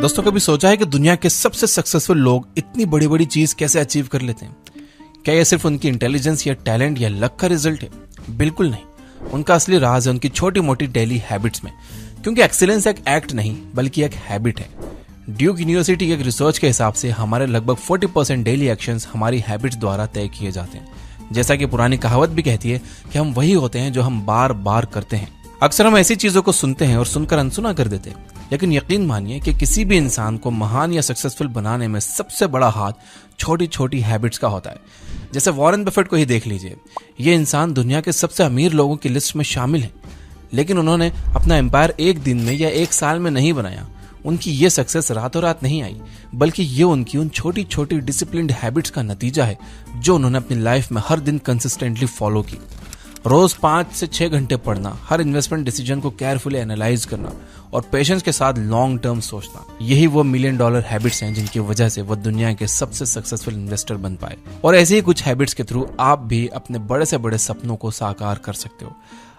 दोस्तों, कभी सोचा है कि दुनिया के सबसे सक्सेसफुल लोग इतनी बड़ी बड़ी चीज कैसे अचीव कर लेते हैं? क्या यह सिर्फ उनकी इंटेलिजेंस या टैलेंट या लक का रिजल्ट है? बिल्कुल नहीं। उनका असली राज है उनकी छोटी मोटी डेली हैबिट्स में, क्योंकि एक्सीलेंस एक एक्ट नहीं बल्कि एक हैबिट है। ड्यूक यूनिवर्सिटी के एक रिसर्च के हिसाब से हमारे लगभग 40% डेली एक्शंस हमारी हैबिट्स द्वारा तय किए जाते हैं। जैसा कि पुरानी कहावत भी कहती है कि हम वही होते हैं जो हम बार बार करते हैं। अक्सर हम ऐसी चीजों को सुनते हैं और सुनकर अनसुना कर देते हैं, लेकिन यकीन मानिए कि किसी भी इंसान को महान या सक्सेसफुल बनाने में सबसे बड़ा हाथ छोटी छोटी हैबिट्स का होता है। जैसे वॉरेन बफेट को ही देख लीजिए। ये इंसान दुनिया के सबसे अमीर लोगों की लिस्ट में शामिल है, लेकिन उन्होंने अपना एम्पायर एक दिन में या एक साल में नहीं बनाया। उनकी ये सक्सेस रातों रात नहीं आई, बल्कि ये उनकी उन छोटी छोटी डिसिप्लिन्ड हैबिट्स का नतीजा है जो उन्होंने अपनी लाइफ में हर दिन कंसिस्टेंटली फॉलो की। रोज 5 से 6 घंटे पढ़ना, हर इन्वेस्टमेंट डिसीजन को केयरफुली एनालाइज करना और पेशेंस के साथ लॉन्ग टर्म सोचना, यही वो $1 मिलियन हैबिट्स हैं जिनकी वजह से वो दुनिया के सबसे सक्सेसफुल इन्वेस्टर बन पाए। और ऐसे ही कुछ हैबिट्स के थ्रू आप भी अपने बड़े से बड़े सपनों को साकार कर सकते हो।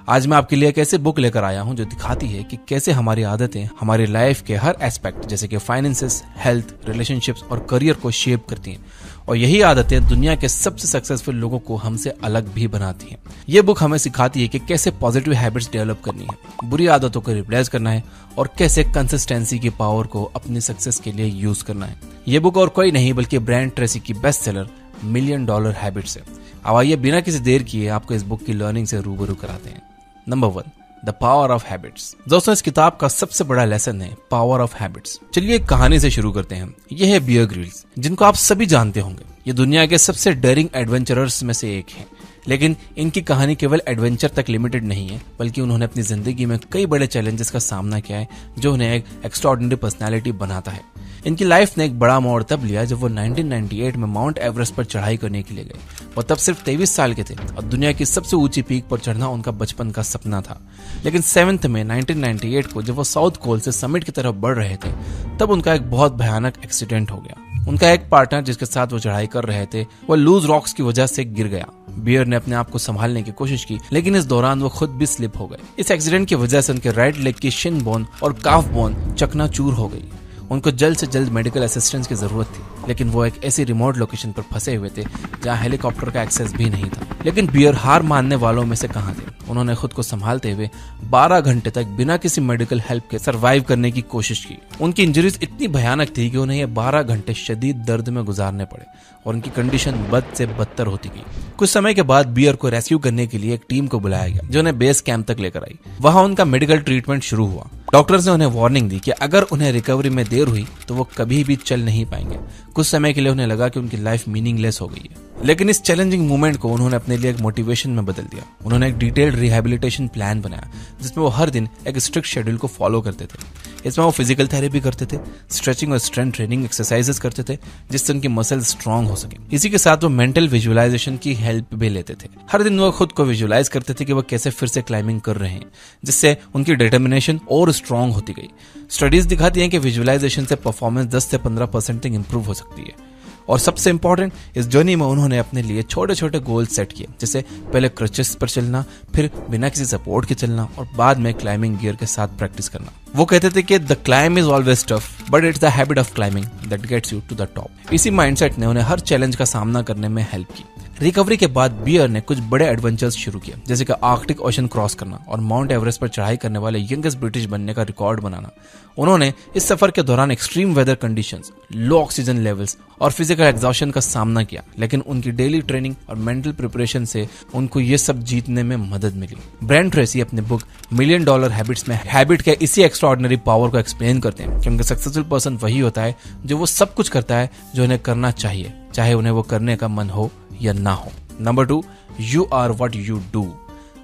आज मैं आपके लिए एक ऐसी बुक लेकर आया हूं जो दिखाती है कि कैसे हमारी आदतें हमारी लाइफ के हर एस्पेक्ट जैसे कि फाइनेंसेस, हेल्थ, रिलेशनशिप्स और करियर को शेप करती हैं। और यही आदतें दुनिया के सबसे सक्सेसफुल लोगों को हमसे अलग भी बनाती हैं। ये बुक हमें सिखाती है कि कैसे पॉजिटिव हैबिट्स डेवलप करनी है, बुरी आदतों को रिप्लेस करना है और कैसे कंसिस्टेंसी की पावर को अपनी सक्सेस के लिए यूज करना है। ये बुक और कोई नहीं बल्कि ब्रायन ट्रेसी की बेस्ट सेलर $1 मिलियन हैबिट्स है। अब आइए बिना किसी देर किए आपको इस बुक की लर्निंग से रूबरू कराते हैं। Number 1, the power of habits. दोस्तों, इस किताब का सबसे बड़ा लेसन है पावर ऑफ हैबिट्स। चलिए एक कहानी से शुरू करते हैं। यह है बियर ग्रिल्स, जिनको आप सभी जानते होंगे। ये दुनिया के सबसे डेयरिंग एडवेंचरर्स में से एक हैं। लेकिन इनकी कहानी केवल एडवेंचर तक लिमिटेड नहीं है, बल्कि उन्होंने अपनी जिंदगी में कई बड़े चैलेंजेस का सामना किया है जो उन्हें एक एक्स्ट्राऑर्डिनरी पर्सनैलिटी बनाता है। इनकी लाइफ ने एक बड़ा मोड़ तब लिया जब वो 1998 में माउंट एवरेस्ट पर चढ़ाई करने के लिए गए। वो तब सिर्फ 23 साल के थे और दुनिया की सबसे ऊंची पीक पर चढ़ना उनका बचपन का सपना था। लेकिन 7 मई 1998 को जब वो साउथ कोल से समिट की तरफ बढ़ रहे थे, तब उनका एक बहुत भयानक एक्सीडेंट हो गया। उनका एक पार्टनर जिसके साथ वो चढ़ाई कर रहे थे, वो लूज रॉक्स की वजह से गिर गया। बियर ने अपने आप को संभालने की कोशिश की, लेकिन इस दौरान वो खुद भी स्लिप हो गए। इस एक्सीडेंट की वजह से उनके राइट लेग की शिन बोन और काफ बोन चकनाचूर हो गई। उनको जल्द से जल्द मेडिकल असिस्टेंस की जरूरत थी, लेकिन वो एक ऐसी रिमोट लोकेशन पर फंसे हुए थे जहां हेलीकॉप्टर का एक्सेस भी नहीं था। लेकिन बियर हार मानने वालों में से कहां थे। उन्होंने खुद को संभालते हुए 12 घंटे तक बिना किसी मेडिकल हेल्प के सरवाइव करने की कोशिश की। उनकी इंजरीज इतनी भयानक थी कि उन्हें ये 12 घंटे शदीद दर्द में गुजारने पड़े और उनकी कंडीशन बद से बदतर होती गई। कुछ समय के बाद बियर को रेस्क्यू करने के लिए एक टीम को बुलाया गया जो उन्हें बेस कैंप तक लेकर आई। वहां उनका मेडिकल ट्रीटमेंट शुरू हुआ। डॉक्टर्स ने उन्हें वार्निंग दी कि अगर उन्हें रिकवरी में देर हुई तो वो कभी भी चल नहीं पाएंगे। कुछ समय के लिए उन्हें लगा कि उनकी लाइफ मीनिंगलेस हो गई है, लेकिन इस चैलेंजिंग मोमेंट को उन्होंने अपने लिए एक मोटिवेशन में बदल दिया। उन्होंने एक डिटेल्ड रिहेबिलिटेशन प्लान बनाया जिसमें वो हर दिन एक स्ट्रिक्ट शेड्यूल को फॉलो करते थे। इसमें वो फिजिकल थेरेपी करते थे, स्ट्रेचिंग और स्ट्रेंथ ट्रेनिंग एक्सरसाइजेस करते थे जिससे उनकी मसल स्ट्रांग हो सके। इसी के साथ वो मेंटल विजुअलाइजेशन की हेल्प भी लेते थे। हर दिन वो खुद को विजुअलाइज करते थे कि वो कैसे फिर से क्लाइंबिंग कर रहे हैं, जिससे उनकी डिटर्मिनेशन और स्ट्रांग होती गई। स्टडीज दिखाती हैं कि विजुअलाइजेशन से परफॉर्मेंस 10 से 15% तक इंप्रूव हो सकती है। और सबसे इंपॉर्टेंट, इस जर्नी में उन्होंने अपने लिए छोटे छोटे गोल सेट किए, जैसे पहले क्रचेस पर चलना, फिर बिना किसी सपोर्ट के चलना और बाद में क्लाइंबिंग गियर के साथ प्रैक्टिस करना। वो कहते थे कि the climb is always tough but it's the habit of climbing that gets you to the top. इसी माइंडसेट ने उन्हें हर चैलेंज का सामना करने में हेल्प की। रिकवरी के बाद बियर ने कुछ बड़े एडवेंचर्स शुरू किए, जैसे कि आर्कटिक ओशन क्रॉस करना और माउंट एवरेस्ट पर चढ़ाई करने वाले यंगेस्ट ब्रिटिश बनने का रिकॉर्ड बनाना। उन्होंने इस सफर के दौरान एक्सट्रीम वेदर कंडीशंस, लो ऑक्सीजन लेवल्स और फिजिकल एग्जॉशन का सामना किया, लेकिन उनकी डेली ट्रेनिंग और मेंटल प्रिपरेशन से उनको ये सब जीतने में मदद मिली। ब्रायन ट्रेसी अपने बुक $1 मिलियन हैबिट्स में हैबिट के इसी एक्स्ट्राऑर्डिनरी पावर को एक्सप्लेन करते हैं, क्योंकि सक्सेसफुल पर्सन वही होता है जो वो सब कुछ करता है जो उन्हें करना चाहिए, चाहे उन्हें वो करने का मन हो या ना हो। Number 2, you are what you do.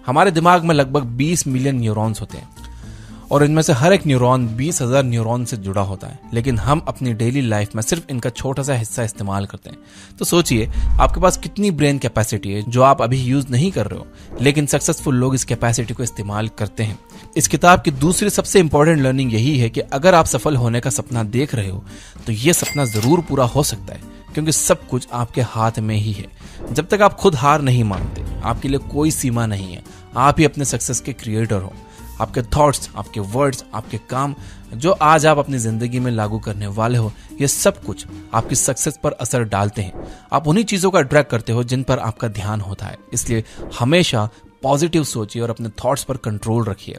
हमारे दिमाग में लगभग 20 मिलियन न्यूरॉन्स होते हैं और इनमें से हर एक न्यूरॉन 20,000 न्यूरॉन से जुड़ा होता है, लेकिन हम अपनी डेली लाइफ में सिर्फ इनका छोटा सा हिस्सा इस्तेमाल करते हैं। तो सोचिए आपके पास कितनी ब्रेन कैपेसिटी है जो आप अभी यूज नहीं कर रहे हो, लेकिन सक्सेसफुल लोग इस कैपेसिटी को इस्तेमाल करते हैं। इस किताब की दूसरी सबसे इंपॉर्टेंट लर्निंग यही है कि अगर आप सफल होने का सपना देख रहे हो तो ये सपना जरूर पूरा हो सकता है, क्योंकि सब कुछ आपके हाथ में ही है। जब तक आप खुद हार नहीं मानते, आपके लिए कोई सीमा नहीं है। आप ही अपने सक्सेस के क्रिएटर हो। आपके थॉट्स, आपके वर्ड्स, आपके काम जो आज आप अपनी जिंदगी में लागू करने वाले हो, ये सब कुछ आपकी सक्सेस पर असर डालते हैं। आप उन्हीं चीजों को अट्रैक्ट करते हो जिन पर आपका ध्यान होता है। इसलिए हमेशा पॉजिटिव सोचिए और अपने थॉट्स पर कंट्रोल रखिए।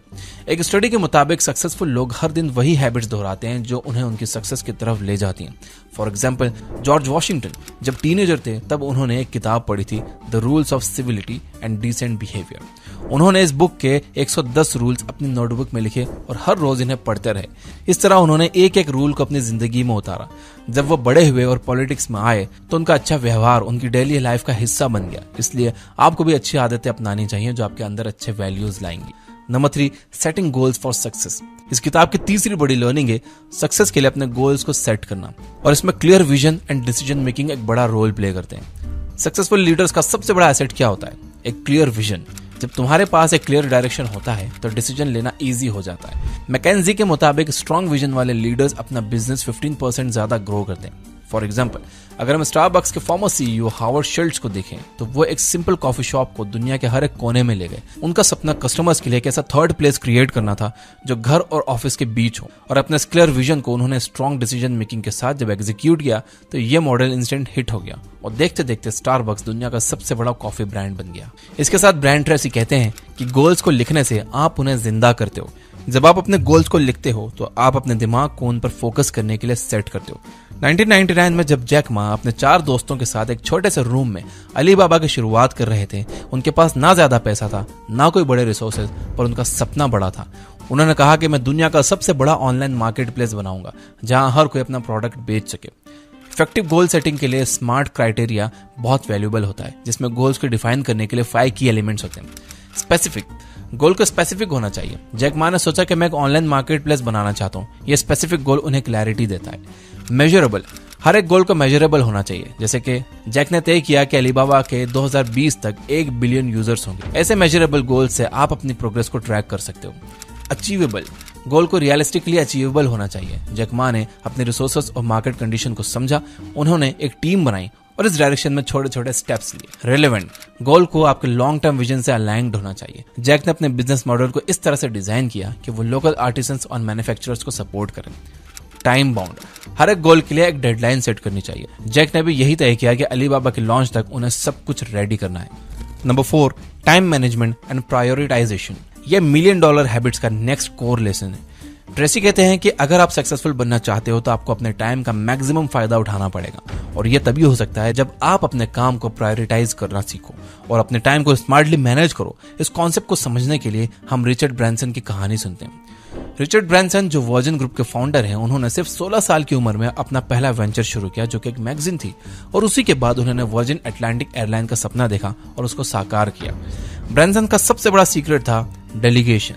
एक स्टडी के मुताबिक सक्सेसफुल लोग हर दिन वही हैबिट्स दोहराते हैं जो उन्हें उनकी सक्सेस की तरफ ले जाती हैं। फॉर एग्जाम्पल, जॉर्ज वॉशिंगटन जब टीनेजर थे तब उन्होंने एक किताब पढ़ी थी, the rules of civility and decent behaviour. उन्होंने इस बुक के 110 रूल्स अपनी नोटबुक में लिखे और हर रोज इन्हें पढ़ते रहे। इस तरह उन्होंने एक एक रूल को अपनी जिंदगी में उतारा। जब वो बड़े हुए और पॉलिटिक्स में आए तो उनका अच्छा व्यवहार उनकी डेली लाइफ का हिस्सा बन गया। इसलिए आपको भी अच्छी आदतें अपनानी चाहिए जो आपके अंदर अच्छे वैल्यूज लाएंगी। Number 3, setting goals for success. इस किताब की तीसरी बड़ी लर्निंग है सक्सेस के लिए अपने गोल्स को सेट करना, और इसमें clear vision and decision making एक बड़ा रोल प्ले करते हैं। सक्सेसफुल लीडर्स का सबसे बड़ा एसेट क्या होता है? एक क्लियर विजन। जब तुम्हारे पास एक क्लियर डायरेक्शन होता है तो डिसीजन लेना इजी हो जाता है। मैकेंजी के मुताबिक स्ट्रॉन्ग विजन वाले लीडर्स अपना बिजनेस 15% ज्यादा ग्रो करते हैं। फॉर एग्जाम्पल, अगर हम स्टारबक्स के फॉर्मर सीईओ हावर्ड शिल्ड्स को देखें तो वो एक सिंपल कॉफी शॉप को दुनिया के हर एक कोने में ले गए। उनका सपना कस्टमर्स के लिए एक ऐसा थर्ड प्लेस क्रिएट करना था जो घर और ऑफिस के बीच हो, और अपने क्लियर विजन को उन्होंने स्ट्रॉन्ग डिसीजन मेकिंग के साथ जब एग्जीक्यूट किया तो ये मॉडल इंस्टेंट हिट हो गया और देखते देखते स्टारबक्स दुनिया का सबसे बड़ा कॉफी ब्रांड बन गया। इसके साथ ब्रायन ट्रेसी कहते हैं कि गोल्स को लिखने से आप उन्हें जिंदा करते हो। जब आप अपने गोल्स को लिखते हो तो आप अपने दिमाग को उन पर फोकस करने के लिए सेट करते हो। 1999 में जब जैक मा अपने 4 दोस्तों के साथ एक छोटे से रूम में अलीबाबा की शुरुआत कर रहे थे, उनके पास ना ज्यादा पैसा था ना कोई बड़े रिसोर्सेज, पर उनका सपना बड़ा था। उन्होंने कहा कि मैं दुनिया का सबसे बड़ा ऑनलाइन मार्केट प्लेस बनाऊंगा जहां हर कोई अपना प्रोडक्ट बेच सके। इफेक्टिव गोल सेटिंग के लिए स्मार्ट क्राइटेरिया बहुत वैल्यूएबल होता है, जिसमें गोल्स को डिफाइन करने के लिए 5 की एलिमेंट्स होते हैं। स्पेसिफिक, गोल को स्पेसिफिक होना चाहिए। जैक मा ने सोचा कि मैं एक ऑनलाइन मार्केट प्लेस बनाना चाहता हूँ। यह स्पेसिफिक गोल उन्हें क्लैरिटी देता है। मेजरेबल, हर एक गोल को मेजरेबल होना चाहिए। जैसे कि जैक ने तय किया कि अलीबाबा के 2020 तक 1 बिलियन यूजर्स होंगे। ऐसे मेजरेबल गोल से आप अपनी प्रोग्रेस को ट्रैक कर सकते हो। अचीवेबल, गोल को रियलिस्टिकली अचीवेबल होना चाहिए। जैक मा ने अपने रिसोर्सेस और मार्केट कंडीशन को समझा, उन्होंने एक टीम बनाई और इस डायरेक्शन में छोटे छोटे स्टेप्स लिए। रेलेवेंट, गोल को आपके लॉन्ग टर्म विजन से अलाइंड होना चाहिए। जैक ने अपने बिजनेस मॉडल को इस तरह से डिजाइन किया कि वो लोकल आर्टिसंस और मैन्युफैक्चरर्स को सपोर्ट करें। टाइम बाउंड, हर एक गोल के लिए एक डेडलाइन सेट करनी चाहिए। जैक ने भी यही तय किया कि अलीबाबा के लॉन्च तक उन्हें सब कुछ रेडी करना है। Number 4, time management and prioritisation. यह $1 मिलियन हैबिट्स का नेक्स्ट कोर लेसन है। ट्रेसी कहते हैं कि अगर आप सक्सेसफुल बनना चाहते हो तो आपको अपने टाइम का मैक्सिमम फायदा उठाना पड़ेगा, और यह तभी हो सकता है जब आप अपने काम को प्रायोरिटाइज करना सीखो और अपने टाइम को स्मार्टली मैनेज करो। इस कॉन्सेप्ट को समझने के लिए हम रिचर्ड ब्रांसन की कहानी सुनते हैं। रिचर्ड ब्रांसन जो वर्जिन ग्रुप के फाउंडर हैं, उन्होंने सिर्फ 16 साल की उम्र में अपना पहला वेंचर शुरू किया जो कि एक मैगजीन थी, और उसी के बाद उन्होंने वर्जिन अटलांटिक एयरलाइन का सपना देखा और उसको साकार किया। ब्रांसन का सबसे बड़ा सीक्रेट था डेलीगेशन।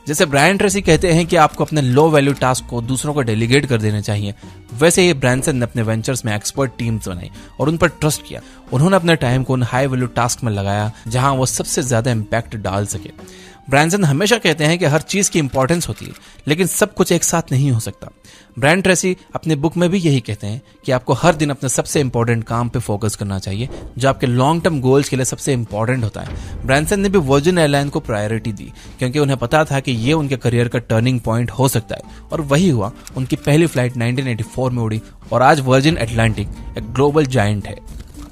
जैसे ब्रायन ट्रेसी कहते हैं कि आपको अपने लो वैल्यू टास्क को दूसरों को डेलीगेट कर देना चाहिए, वैसे ही ब्रांसन ने अपने वेंचर्स में एक्सपर्ट टीम्स बनाई और उन पर ट्रस्ट किया। उन्होंने अपने टाइम को उन हाई वैल्यू टास्क में लगाया जहां वो सबसे ज्यादा इंपैक्ट डाल सके। ब्रांसन हमेशा कहते हैं कि हर चीज की इंपॉर्टेंस होती है, लेकिन सब कुछ एक साथ नहीं हो सकता। ब्रायन ट्रेसी अपने बुक में भी यही कहते हैं कि आपको हर दिन अपने सबसे इंपॉर्टेंट काम पे फोकस करना चाहिए जो आपके लॉन्ग टर्म गोल्स के लिए सबसे इंपॉर्टेंट होता है। ब्रांसन ने भी वर्जिन एयरलाइन को प्रायोरिटी दी क्योंकि उन्हें पता था कि ये उनके करियर का टर्निंग पॉइंट हो सकता है, और वही हुआ। उनकी पहली फ्लाइट 1984 में उड़ी और आज वर्जिन अटलांटिक एक ग्लोबल जायंट है।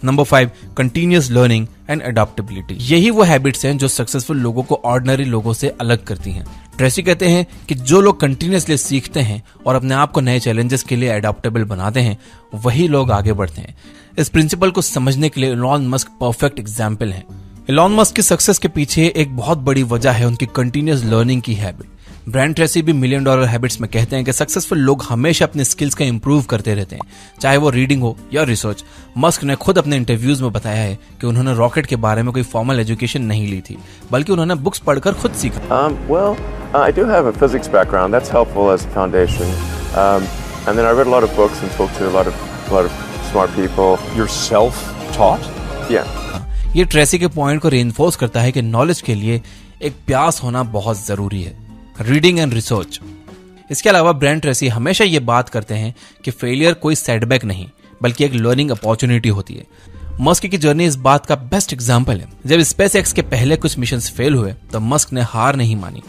Number 5, continuous learning and adaptability. यही वो हैबिट्स हैं जो सक्सेसफुल लोगों को ऑर्डिनरी लोगों से अलग करती हैं। ट्रेसी कहते हैं कि जो लोग कंटिन्यूअसली सीखते हैं और अपने आप को नए चैलेंजेस के लिए अडॉप्टेबल बनाते हैं, वही लोग आगे बढ़ते हैं। इस प्रिंसिपल को समझने के लिए इलॉन मस्क परफेक्ट एग्जाम्पल है। इलॉन मस्क की सक्सेस के पीछे एक बहुत बड़ी वजह है उनकी कंटिन्यूअस लर्निंग की हैबिट। ब्रायन ट्रेसी भी $1 मिलियन हैबिट्स में कहते हैं कि सक्सेसफुल लोग हमेशा अपने स्किल्स का इंप्रूव करते रहते हैं, चाहे वो रीडिंग हो या रिसर्च। मस्क ने खुद अपने इंटरव्यूज में बताया है कि उन्होंने रॉकेट के बारे में कोई फॉर्मल एजुकेशन नहीं ली थी, बल्कि उन्होंने बुक्स पढ़कर खुद सीखा। I do have a physics background. That's helpful as a foundation. And then I read a lot of books and spoke to a lot of smart people. You're self-taught? Yeah. ये Tracy के point को reinforce करता है कि knowledge के लिए एक प्यास होना बहुत जरूरी है। Reading and research. इसके अलावा ब्रायन ट्रेसी हमेशा ये बात करते हैं कि फेलियर कोई सेटबैक नहीं, बल्कि एक लर्निंग अपॉर्चुनिटी होती है। मस्क की जर्नी इस बात का बेस्ट एग्जाम्पल है। जब स्पेसएक्स के पहले कुछ मिशंस फेल हुए तो मस्क ने हार नहीं मानी।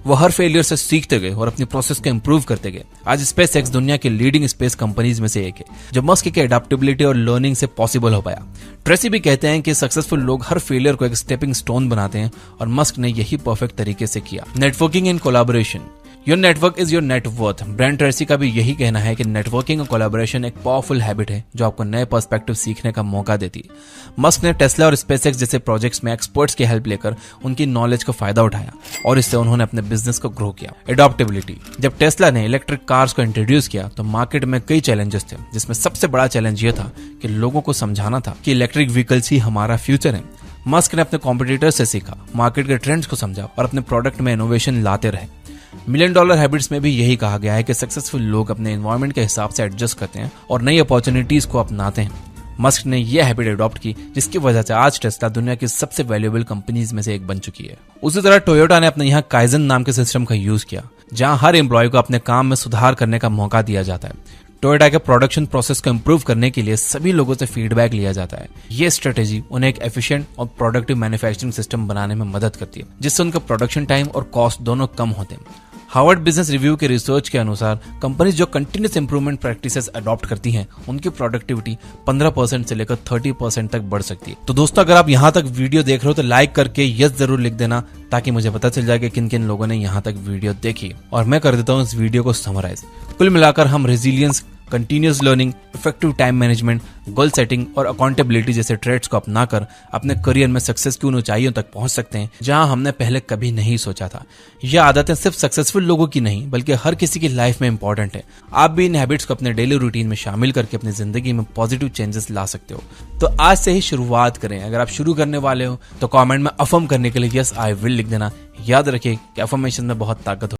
वो हर फेलियर से सीखते गए और अपनी प्रोसेस को इंप्रूव करते गए। आज स्पेसएक्स दुनिया के लीडिंग स्पेस कंपनीज में से एक है, जो मस्क के एडेप्टेबिलिटी और लर्निंग से पॉसिबल हो पाया। ट्रेसी भी कहते हैं कि सक्सेसफुल लोग हर फेलियर को एक स्टेपिंग स्टोन बनाते हैं, और मस्क ने यही परफेक्ट तरीके से किया। Networking and collaboration, your network is your net worth. Brian Tracy का भी यही कहना है कि नेटवर्किंग और कोलैबोरेशन एक पावरफुल हैबिट है जो आपको नए पर्सपेक्टिव सीखने का मौका देती है। मस्क ने टेस्ला और स्पेसएक्स जैसे प्रोजेक्ट्स में एक्सपर्ट्स की हेल्प लेकर उनकी नॉलेज का फायदा उठाया, और इससे उन्होंने अपने बिजनेस को ग्रो किया। एडॉप्टेबिलिटी, जब टेस्ला ने इलेक्ट्रिक कार्स को इंट्रोड्यूस किया तो मार्केट में कई चैलेंजेस थे, जिसमें सबसे बड़ा चैलेंज ये था कि लोगों को समझाना था कि इलेक्ट्रिक व्हीकल्स ही हमारा फ्यूचर है। मस्क ने अपने कॉम्पिटिटर से सीखा, मार्केट के ट्रेंड्स को समझा और अपने प्रोडक्ट में इनोवेशन लाते रहे। $1 मिलियन हैबिट्स में भी यही कहा गया है कि सक्सेसफुल लोग अपने एनवायरनमेंट के हिसाब से एडजस्ट करते हैं और नई अपॉर्चुनिटीज को अपनाते हैं। मस्क ने यह हैबिट अडॉप्ट की, जिसकी वजह से आज टेस्ला दुनिया की सबसे वैल्यूएबल कंपनीज में से एक बन चुकी है। उसी तरह टोयोटा ने अपने यहाँ काइजन नाम के सिस्टम का यूज किया, जहां हर एम्प्लॉय को अपने काम में सुधार करने का मौका दिया जाता है। टोयोटा के प्रोडक्शन प्रोसेस को इंप्रूव करने के लिए सभी लोगों से फीडबैक लिया जाता है। ये स्ट्रेटेजी उन्हें एक एफिशिएंट और प्रोडक्टिव मैन्युफैक्चरिंग सिस्टम बनाने में मदद करती है, जिससे उनका प्रोडक्शन टाइम और कॉस्ट दोनों कम होते हैं। हार्वर्ड बिजनेस रिव्यू के रिसर्च के अनुसार कंपनीज जो कंटिन्यूस इंप्रूवमेंट प्रैक्टिसेस अडॉप्ट करती हैं, उनकी प्रोडक्टिविटी 15% से लेकर 30% तक बढ़ सकती है। तो दोस्तों, अगर आप यहाँ तक वीडियो देख रहे हो तो लाइक करके यस जरूर लिख देना, ताकि मुझे पता चल जाए कि किन किन लोगों ने यहाँ तक वीडियो देखी। और मैं कर देता हूँ इस वीडियो को समराइज। कुल मिलाकर हम resilience, continuous learning, effective time management, goal setting और अकाउंटेबिलिटी जैसे ट्रेड्स को अपनाकर अपने करियर में सक्सेस की उन ऊंचाइयों तक पहुंच सकते हैं जहां हमने पहले कभी नहीं सोचा था। यह आदतें सिर्फ सक्सेसफुल लोगों की नहीं, बल्कि हर किसी की लाइफ में इंपॉर्टेंट है। आप भी इन हैबिट्स को अपने डेली रूटीन में शामिल करके अपनी जिंदगी में पॉजिटिव चेंजेस ला सकते हो। तो आज से ही शुरुआत करें। अगर आप शुरू करने वाले हो तो कॉमेंट में अफर्म करने के लिए यस आई विल लिख देना। याद रखिए कि अफर्मेशन में बहुत ताकत